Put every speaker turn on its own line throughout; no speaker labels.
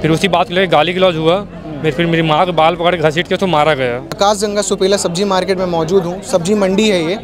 फिर उसी बात के लिए गाली गलौज हुआ। फिर मेरी माँ के बाल पकड़ के घसीट के उसको मारा गया।
आकाशगंगा सुपेला सब्जी मार्केट में मौजूद हूँ। सब्जी मंडी है ये।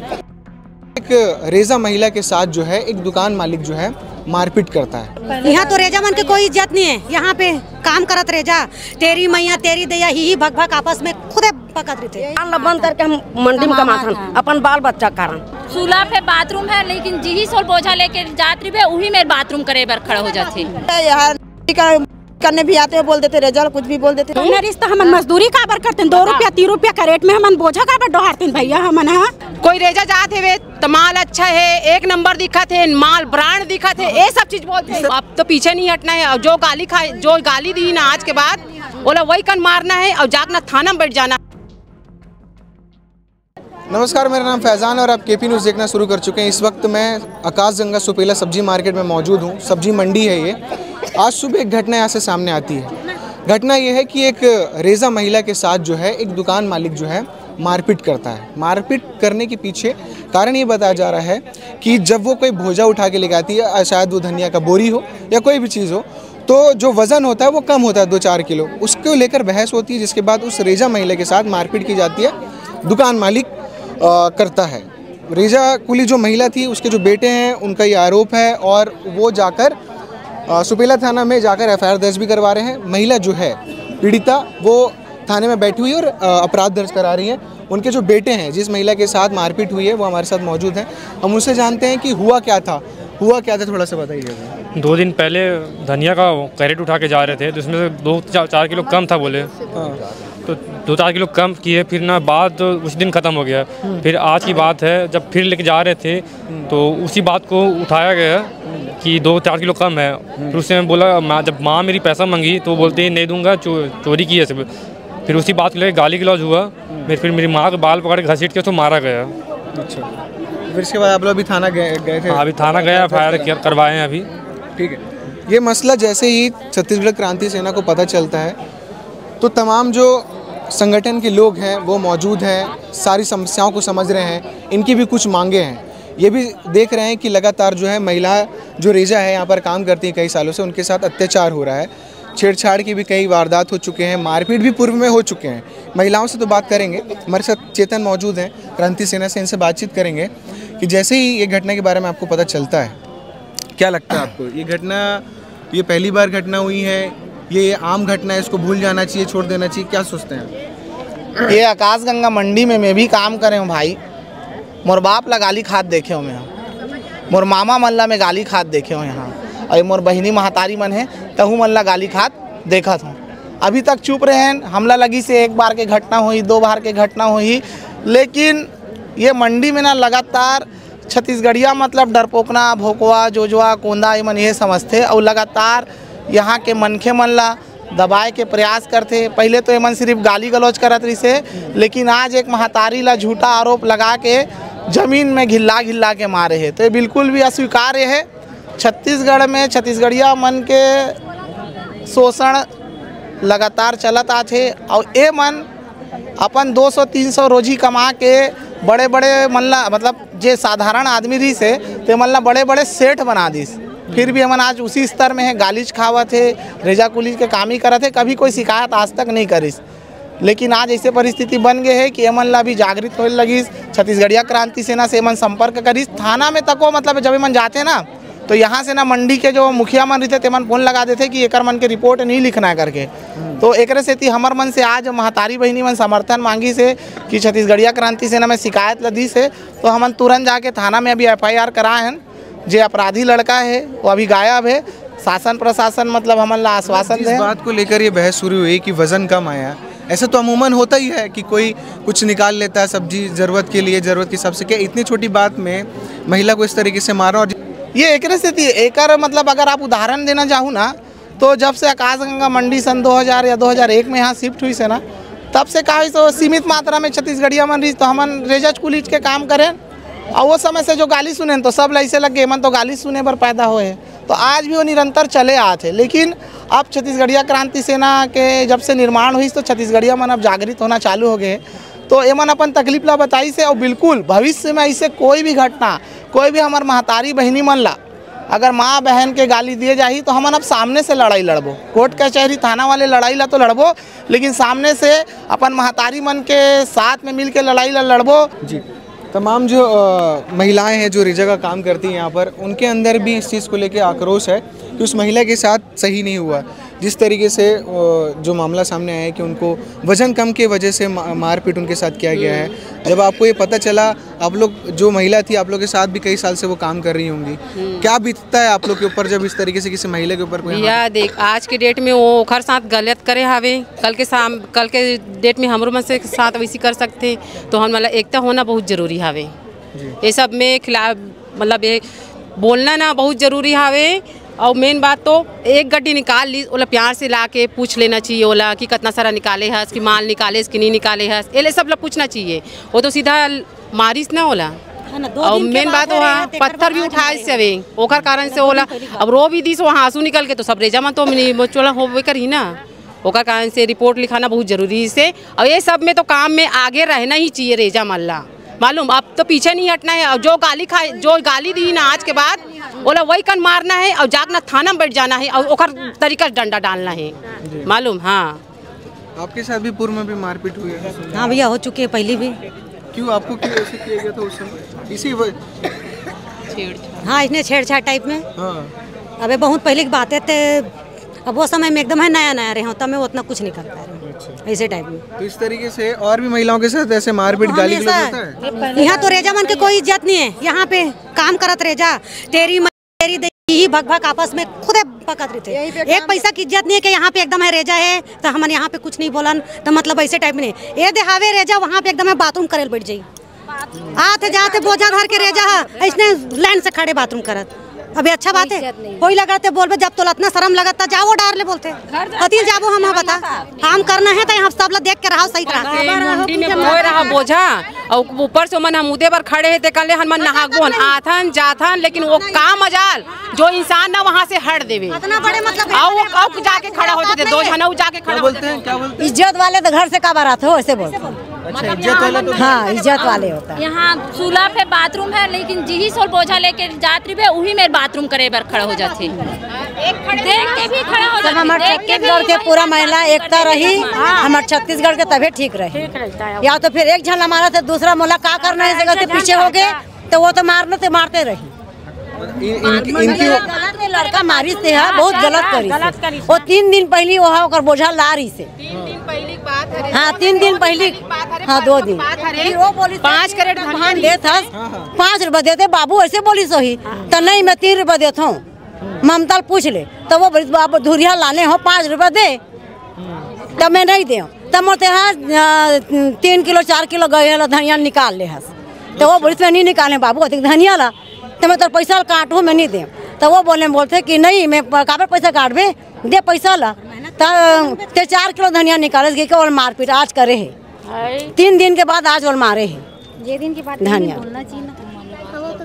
एक रेजा महिला के साथ जो है एक दुकान मालिक जो है मारपीट करता है।
यहाँ तो रेजा मन के कोई इज्जत नहीं है। यहाँ पे काम करत रेजा तेरी मैया तेरी दैया ही भग भग आपस में खुदे पकड़ रहे थे।
बंद करके हम मंडी में कमाथन अपन बाल बच्चा कारण।
चूल्हा पे बाथरूम है लेकिन जी सोल बोझा लेके जात्री पे वही में बाथरूम करे बर खड़ा हो जाते।
करने भी आते बोल देते रेजल कुछ भी बोल देते।
रिश्ता हम मजदूरी काबर करते 2 रुपया 3 रुपया का रेट में हम बोझा काबर डोहारते भैया हमन।
कोई रेजा जाते हुए तो माल अच्छा है, 1 नंबर दिखत है, माल ब्रांड दिखत है, ये सब चीज बोलते हैं। अब तो पीछे नहीं हटना है और जो गाली दी ना आज के बाद बोला वही कन मारना है और जाकर थाना में बैठ जाना।
नमस्कार, मेरा नाम फैज़ान और आप केपी न्यूज़ देखना शुरू कर चुके हैं। इस वक्त मैं आकाशगंगा सुपेला सब्जी मार्केट में मौजूद हूँ। सब्जी मंडी है ये। आज सुबह एक घटना यहाँ से सामने आती है। घटना ये है कि एक रेजा महिला के साथ जो है एक दुकान मालिक जो है मारपीट करता है। मारपीट करने के पीछे कारण ये बताया जा रहा है कि जब वो कोई भोजा उठा के लेके आती है, शायद वो धनिया का बोरी हो या कोई भी चीज़ हो, तो जो वज़न होता है वो कम होता है 2-4 किलो। उसको लेकर बहस होती है, जिसके बाद उस रेजा महिला के साथ मारपीट की जाती है। दुकान मालिक करता है। रेजा कुली जो महिला थी उसके जो बेटे हैं उनका ये आरोप है और वो जाकर सुपेला थाना में जाकर FIR दर्ज भी करवा रहे हैं। महिला जो है पीड़िता वो थाने में बैठी हुई और अपराध दर्ज करा रही है। उनके जो बेटे हैं जिस महिला के साथ मारपीट हुई है वो हमारे साथ मौजूद हैं। हम उनसे जानते हैं कि हुआ क्या था, थोड़ा सा बताइएगा।
2 दिन पहले धनिया का कैरेट उठा के जा रहे थे तो उसमें से 2-4 किलो कम था बोले। तो 2-4 किलो कम किए, फिर ना बात उस दिन ख़त्म हो गया। फिर आज की बात है जब फिर लेके जा रहे थे तो उसी बात को उठाया गया कि 2-4 किलो कम है। फिर उससे मैं बोला, जब माँ मेरी पैसा मांगी तो बोलते हैं नहीं दूंगा, चोरी की है सब। फिर उसी बात के लिए गाली गलौज हुआ। फिर मेरी माँ के बाल पकड़ के घसीट के उसको मारा गया।
अच्छा, फिर इसके बाद आप लोग अभी थाना गए थे?
हाँ, अभी थाना गया, FIR करवाए हैं अभी।
ठीक है। ये मसला जैसे ही छत्तीसगढ़ क्रांति सेना को पता चलता है तो तमाम जो संगठन के लोग हैं वो मौजूद हैं, सारी समस्याओं को समझ रहे हैं। इनकी भी कुछ मांगे हैं। ये भी देख रहे हैं कि लगातार जो है महिला जो रेजा है यहाँ पर काम करती है कई सालों से, उनके साथ अत्याचार हो रहा है। छेड़छाड़ की भी कई वारदात हो चुके हैं, मारपीट भी पूर्व में हो चुके हैं। महिलाओं से तो बात करेंगे। हमारे साथ चेतन मौजूद हैं क्रांति सेना से, इनसे बातचीत करेंगे कि जैसे ही ये घटना के बारे में आपको पता चलता है क्या लगता है आपको? ये घटना ये पहली बार घटना हुई है, ये आम घटना है, इसको भूल जाना चाहिए, छोड़ देना चाहिए, क्या सोचते हैं?
ये आकाशगंगा मंडी में मैं भी काम करे हूँ भाई। मोर बाप ला गाली खाद देखे हूँ मैं, मोर मामा मल्ला में गाली खाद देखे हूँ यहाँ, और मोर बहिनी महतारी मन है तहु मल्ला गाली खाद देखा था। अभी तक चुप रहे हैं। हमला लगी से 1 बार के घटना हुई, 2 बार के घटना हुई, लेकिन ये मंडी में ना लगातार छत्तीसगढ़िया मतलब डरपोकना, भोकवा, जोजवा, कोंदा ये मन ये समझते और लगातार यहाँ के मनखे मन ला दबाए के प्रयास करते। पहले तो एमन सिर्फ गाली गलौज करत रही से, लेकिन आज एक महतारी ला झूठा आरोप लगा के जमीन में घिल्ला के मारे है। तो ये बिल्कुल भी अस्वीकार्य है। छत्तीसगढ़ में छत्तीसगढ़िया मन के शोषण लगातार चलत आथे और ये मन अपन 200-300 रोजी कमा के बड़े मन ला मतलब जे साधारण आदमी रही से ते मन ला बड़े सेठ बना दिस। फिर भी हमन आज उसी स्तर में है, गालीच खावत है, रेजा कुलीज के काम ही करत है, कभी कोई शिकायत आज तक नहीं करिस। लेकिन आज ऐसे परिस्थिति बन गए है कि एमन ला भी जागृत होने लगिस। छत्तीसगढ़िया क्रांति सेना से एमन संपर्क करिस। थाना में तको मतलब जब एमन जाते ना तो यहाँ से ना मंडी के जो मुखिया मन रहते तेमन फोन लगा देते कि एकर मन के रिपोर्ट नहीं लिखना है करके। तो एक से हमर मन से आज महतारी बहिनी मन समर्थन मांगी से कि छत्तीसगढ़िया क्रांति सेना में शिकायत लदी से, तो हमन तुरंत जाके थाना में अभी FIR कराए हैं। जो अपराधी लड़का है वो अभी गायब है। शासन प्रशासन मतलब हमन ला आश्वासन दे।
इस बात को लेकर ये बहस शुरू हुई कि वजन कम आया। ऐसा तो अमूमन होता ही है कि कोई कुछ निकाल लेता है सब्जी ज़रूरत के लिए, ज़रूरत के हिसाब से। क्या इतनी छोटी बात में महिला को इस तरीके से मारा? और
ये एक मतलब अगर आप उदाहरण देना चाहूँ ना तो जब से आकाशगंगा मंडी सन 2000 या 2001 में यहाँ शिफ्ट हुई से ना, तब से कहा तो सीमित मात्रा में छत्तीसगढ़िया मन रही तो हमन रेजा कुलीज के काम करें। और वो समय से जो गाली सुने तो सब ऐसे लग गए मन तो गाली सुने पर पैदा हुए, तो आज भी वो निरंतर चले आते। लेकिन अब छत्तीसगढ़िया क्रांति सेना के जब से निर्माण हुई तो छत्तीसगढ़िया मन अब जागृत होना चालू हो गए। तो एमन अपन तकलीफ ला बताई से और बिल्कुल भविष्य में ऐसे कोई भी घटना, कोई भी हमार महतारी बहनी मन ला अगर माँ बहन के गाली दिए जाही तो हमन अब सामने से लड़ाई लड़बो, कोर्ट कचहरी थाना वाले लड़ाई ला तो लड़बो, लेकिन सामने से अपन महतारी मन के साथ में मिल के लड़ाई ला लड़बो।
जी, तमाम जो महिलाएं हैं जो रेजा का काम करती हैं यहाँ पर, उनके अंदर भी इस चीज़ को लेकर आक्रोश है कि उस महिला के साथ सही नहीं हुआ। जिस तरीके से जो मामला सामने आया है कि उनको वजन कम के वजह से मारपीट उनके साथ किया गया है। जब आपको ये पता चला, आप लोग जो महिला थी आप लोग के साथ भी कई साल से वो काम कर रही होंगी, क्या बीतता है आप लोग के ऊपर जब इस तरीके से किसी महिला के ऊपर कोई?
या देख, आज के डेट में वो ओखर साथ गलत करे हवे, कल के डेट में हमरो मन से साथ वैसी कर सकते, तो हम मतलब एकता होना बहुत जरूरी हवे। ये सब में खिलाफ मतलब ये बोलना ना बहुत जरूरी हवे। और मेन बात तो एक गड्डी निकाल ली, ओला प्यार से ला के पूछ लेना चाहिए ओला कि कितना सारा निकाले हस, कि माल निकाले कि नहीं निकाले हस, ये सब लोग पूछना चाहिए। वो तो सीधा मारिस ना होला। और मेन बात वो पत्थर भी उठाए से हवे, ओकर कारण से होला। अब रो भी दी सो वहाँ आंसू निकल के तो सब रेजा मन तो चोला होवे कर ही ना, ओकर कारण से रिपोर्ट लिखाना बहुत जरूरी से। और ये सब में तो काम में आगे रहना ही चाहिए रेजा मल्ला, मालूम, अब तो पीछे नहीं हटना है। और जो गाली दी ना आज के बाद बोला वही कन मारना है और जागना थाना में बैठ जाना है और ओकर तरीका डंडा डालना है, मालूम। हाँ,
आपके साथ भी पूर्व में भी मारपीट हुई है?
हाँ भैया, हो चुकी है पहले भी।
क्यों, आपको क्यों ऐसे किया गया था उस समय? इसी
हाँ, इसने छेड़छाड़ टाइप में।
हाँ,
अबे बहुत पहले की बातें थे, अब वो समय में एकदम है नया रहे हो, तब मैं उतना कुछ नहीं कर पा रही हूँ ऐसे टाइप में।
तो इस तरीके से और भी महिलाओं के साथ ऐसे मारपीट गाली गलौज होता है?
यहाँ तो रेजा मन के कोई इज्जत नहीं है। यहाँ पे काम करत रेजा तेरी ही भग भग आपस में खुदे पकड़ रहे थे। एक पैसा की इज्जत नहीं है कि यहाँ पे एकदम है रेजा है तो हम यहाँ पे कुछ नहीं बोलन, तो मतलब ऐसे टाइप में नहीं। ये देहावे रेजा वहाँ पे एकदम है बाथरूम करे बैठ जाई, आते जाते बोझा धर के रेजा है ऐसने लाइन से खड़े बाथरूम करत। अभी अच्छा बात है, कोई लगाते बोलबे जब तो इतना शर्म लगता जाओ डार ले बोलते कति जाबो हम बता काम करना है तो यहाँ सब लोग देख के रहो सही तरह
बोझा और ऊपर से मन हम उदे पर खड़े है कल हनुमान नहागोन आथन जाथन, लेकिन वो काम मजाल जो इंसान ना वहाँ से हट देवे
इतना बड़े मतलब
वो जाके खड़ा होते थे, दो जना जाके खड़ा
बोलते हैं। क्या बोलते हैं?
इज्जत वाले तो घर से का बारात हो ऐसे बोलते हैं।
अच्छा, इज्जत वाला तो
हाँ, इज्जत वाले होता है।
यहाँ सुलभ है, बाथरूम है, लेकिन जिही सोल बोझा लेके जात्री है वही में बाथरूम करे बर खड़ा हो जाते, देख के भी खड़ा हो जाते।
हमारे छत्तीसगढ़ के पूरा महिला एकता रही, हमारे छत्तीसगढ़ के तभी ठीक रहे। या तो फिर एक झन हमारा तो दूसरा मोला का करना है जगह से पीछे हो गए तो वो तो मारने से मारते रही।
इनकी
लड़का मारी से है बहुत गलत करी। वो 3 दिन पहले वहाँ होकर बोझा ला रही से। हाँ, 3 दिन पहले, हाँ 2 दिन वो बोली 5 कैरेट धान दे था, 5 रुपए देते बाबू ऐसे बोली सही तो नहीं मैं 3 रुपए देता हूँ। ममता पूछ ले तो वो बोली बाबू धुरिया लाने हो 5 रुपए दे, तब मैं नहीं दे तब मोते 3 किलो 4 किलो गए धनिया निकाल ले हस, तो वो बोली नहीं निकाले बाबू अधिक धनिया ला तो मैं तो पैसा काटू मैं नहीं दे, तो वो बोलते कि नहीं मैं काबर पैसा काटबे दे पैसा ला, तो 4 किलो धनिया निकाले गए और मारपीट आज करे है। 3 दिन के बाद आज और मारे है ये दिन की बात धनिया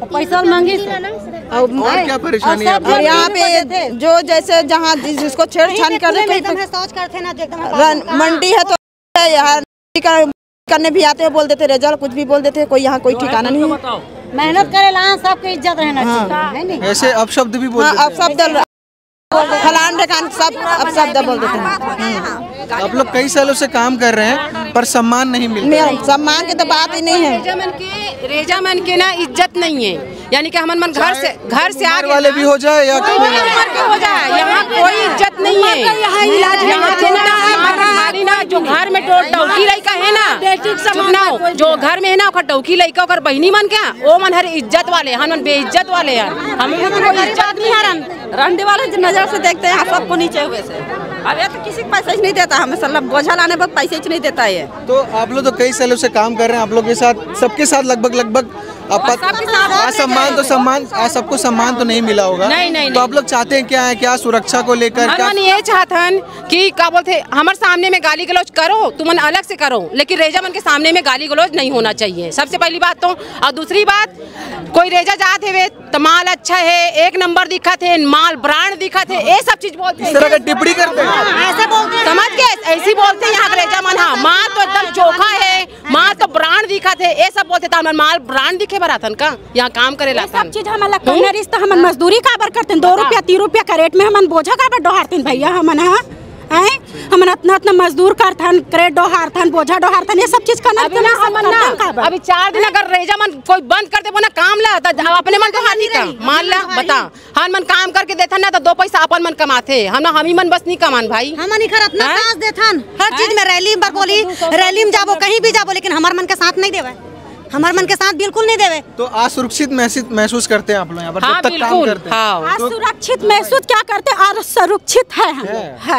पैसा मांगी
और क्या परेशानी है?
और यहाँ पे जो जैसे जहाँ जिसको छेड़छाड़ कर रहे
सोच करते ना
मंडी है तो यहाँ करने भी आते हैं, बोल देते रेजल्ट कुछ भी बोल देते, कोई यहाँ कोई ठिकाना नहीं है।
मेहनत करे ला सबके इज्जत रहना चाहिए।
ऐसे अपशब्द भी बोल
अब शब्द फलान ढकान सब अब शब्द बोल देते हैं।
आप लोग कई सालों से काम कर रहे हैं पर सम्मान नहीं मिलता।
सम्मान की तो बात ही नहीं है।
रेजा मन के ना इज्जत नहीं है, यानी कि हम मन घर से आगे
वाले भी हो जाए या
हो जाए, यहाँ कोई इज्जत नहीं है। यहाँ जो घर में टौकी लड़का है ना, जो घर में है ना टौकी लड़का और बहनी मन क्या वो मन हर इज्जत वाले, हम मन बेइज्जत वाले यार, हम इज्जत नहीं है।
रंडे वाले नजर से देखते हैं सबको नीचे हुए से। अब ये तो किसी को पैसा ही नहीं देता, हमें सल्लम बोझा लाने पर पैसे ही नहीं देता है।
तो आप लोग तो कई सालों से काम कर रहे हैं, आप लोग के साथ सबके साथ लगभग सम्मान तो सबको सम्मान तो नहीं मिला होगा।
नहीं।
तो आप लोग चाहते हैं क्या है, क्या सुरक्षा को लेकर क्या?
ये चाहतन कि क्या बोलते हमारे सामने में गाली गलौज करो, तुम अलग से करो, लेकिन रेजा मन के सामने में गाली गलौज नहीं होना चाहिए, सबसे पहली बात तो। और दूसरी बात, कोई रेजा जाते हुए तो माल अच्छा है, 1 नंबर दिखत है, माल ब्रांड दिखत है, ये सब चीज बोलते हैं।
इस तरह का टिप्पणी करते हैं,
ऐसे बोलते हैं, समझ के ऐसी बोलते हैं यहाँ रेजा मन। हाँ, माल तो एकदम चोखा है, माल तो ब्रांड दिखत थे, ये सब बोलते थे। हमारे माल ब्रांड दिखे बरातन का यहाँ काम करे ला
सब चीज हम लगता रिश्ता हम मजदूरी काबर करते 2 रुपया 3 रुपया का रेट में हम बोझा काबर डोहारते भैया हमन हम इतना मजदूर करथन क्रेट डोहारथन बोझा डोहारथन ये सब चीज करना
अभी 4 दिन अगर रेजा मन कोई बंद कर दे ना काम ला तो अपने मन डोहारी का मान ला बता हम मन काम करके देथन ना तो 2 पैसा अपन मन कमाथे हम ही मन बस नहीं कमान भाई
हम नहीं करत ना साथ देथन हर चीज में रैली में बोली रैली में जाबो कहीं भी जाबो लेकिन हमार मन के साथ नहीं देवे हमारे मन के साथ बिल्कुल नहीं देवे।
तो असुरक्षित महसूस करते हैं आप लोग यहाँ पर जब तक काम करते हैं?
हाँ।
असुरक्षित महसूस क्या करते हैं और सुरक्षित है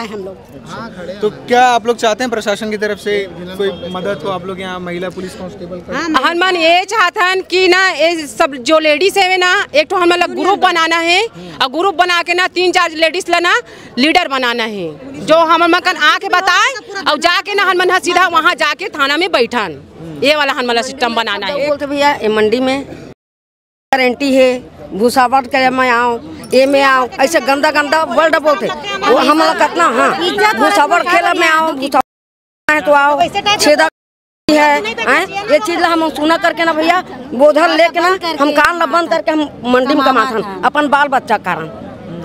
हम लोग।
तो क्या आप लोग चाहते हैं प्रशासन की तरफ से कोई मदद हो? आप लोग यहाँ महिला पुलिस कांस्टेबल
हम ये चाहतन कि ना ये सब जो लेडीज है ना एक तो हम लोग ग्रुप बनाना है और ग्रुप बना के ना 3-4 लेडीज ला लीडर बनाना है जो हम मकन आके बताए और जाके ना हम सीधा वहाँ जाके थाना में बैठन ये वाला हम वाला सिस्टम बनाना है।
बोलते भैया ये मंडी में गारंटी है भूसावट के मैं आओ ये में आओ ऐसे गंदा गंदा वर्ड बोलते वो हम लोग कितना हाँ भूसावट खेला में आओ भूसावट है तो आओ छेदा है ये चीज हम सुना करके ना भैया बोझा लेके ना हम कान ला बंद करके हम मंडी में कमाथन अपन बाल बच्चा कारण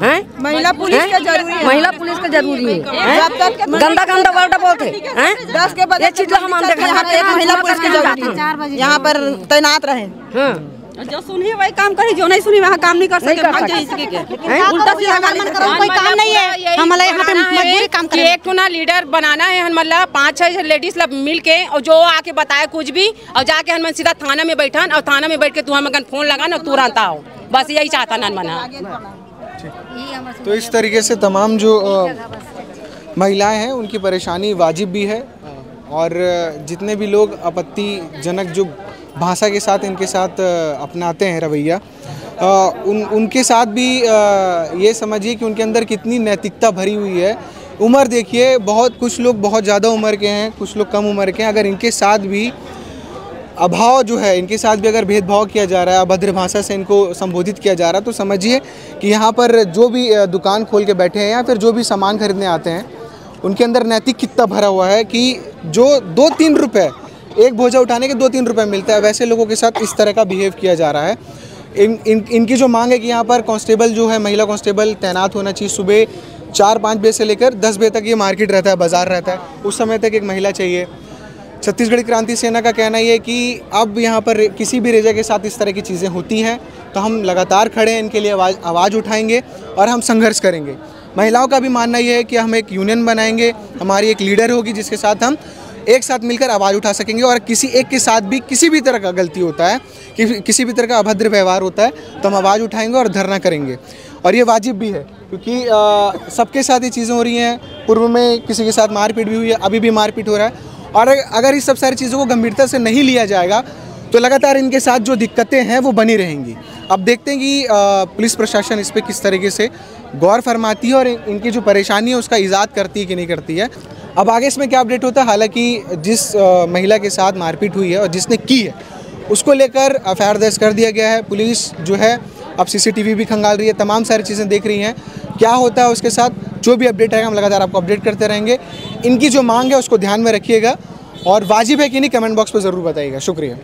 है।
महिला पुलिस का जरूरी है,
महिला पुलिस का जरूरी है। गंदा गंदा वर्ड बोलते हैं
10 के बाद
ये चीज हम देखा यहाँ पे एक महिला पुलिस की जरूरी है
यहाँ पर तैनात रहे। जो सुनी वही काम करी जो नहीं सुनी वहाँ काम नहीं कर सकते।
उल्टा सीधा कोई काम नहीं है हमारे यहाँ पे मजदूरी काम करे।
एक ना लीडर बनाना है हम 5-6 लेडीज मिल के और जो आके बताए कुछ भी और जाके हम सीधा थाना में बैठन और थाना में बैठ के तू हम फोन लगा ना तुरंत आओ बस यही चाहता ना मना।
तो इस तरीके से तमाम जो महिलाएं हैं उनकी परेशानी वाजिब भी है और जितने भी लोग आपत्तिजनक जो भाषा के साथ इनके साथ अपनाते हैं रवैया उनके साथ भी ये समझिए कि उनके अंदर कितनी नैतिकता भरी हुई है। उम्र देखिए कुछ लोग बहुत ज़्यादा उम्र के हैं कुछ लोग कम उम्र के हैं। अगर इनके साथ भी अभाव जो है इनके साथ भी अगर भेदभाव किया जा रहा है अभद्र भाषा से इनको संबोधित किया जा रहा है तो समझिए कि यहाँ पर जो भी दुकान खोल के बैठे हैं या फिर जो भी सामान खरीदने आते हैं उनके अंदर नैतिक कितना भरा हुआ है कि जो 2-3 रुपये एक बोझा उठाने के 2-3 रुपये मिलता है वैसे लोगों के साथ इस तरह का बिहेव किया जा रहा है। इनकी जो मांग है कि यहाँ पर कांस्टेबल जो है महिला कांस्टेबल तैनात होना चाहिए। सुबह 4-5 बजे से लेकर 10 बजे तक ये मार्केट रहता है बाज़ार रहता है उस समय तक एक महिला चाहिए। छत्तीसगढ़ी क्रांति सेना का कहना ये है कि अब यहाँ पर किसी भी रेजा के साथ इस तरह की चीज़ें होती हैं तो हम लगातार खड़े हैं इनके लिए आवाज़ उठाएंगे और हम संघर्ष करेंगे। महिलाओं का भी मानना ये है कि हम एक यूनियन बनाएंगे हमारी एक लीडर होगी जिसके साथ हम एक साथ मिलकर आवाज़ उठा सकेंगे और किसी एक के साथ भी किसी भी तरह का गलती होता है कि किसी भी तरह का अभद्र व्यवहार होता है तो हम आवाज़ उठाएंगे और धरना करेंगे और ये वाजिब भी है क्योंकि सबके साथ ये चीज़ें हो रही हैं। पूर्व में किसी के साथ मारपीट भी हुई है अभी भी मारपीट हो रहा है और अगर इस सब सारी चीज़ों को गंभीरता से नहीं लिया जाएगा तो लगातार इनके साथ जो दिक्कतें हैं वो बनी रहेंगी। अब देखते हैं कि पुलिस प्रशासन इस पर किस तरीके से गौर फरमाती है और इनकी जो परेशानी है उसका इजाद करती है कि नहीं करती है। अब आगे इसमें क्या अपडेट होता है। हालांकि जिस महिला के साथ मारपीट हुई है और जिसने की है उसको लेकर एफआईआर दर्ज कर दिया गया है। पुलिस जो है अब सीसीटीवी भी खंगाल रही है तमाम सारी चीज़ें देख रही हैं क्या होता है उसके साथ। जो भी अपडेट आएगा हम लगातार आपको अपडेट करते रहेंगे। इनकी जो मांग है उसको ध्यान में रखिएगा और वाजिब है कि नहीं कमेंट बॉक्स पर ज़रूर बताइएगा। शुक्रिया।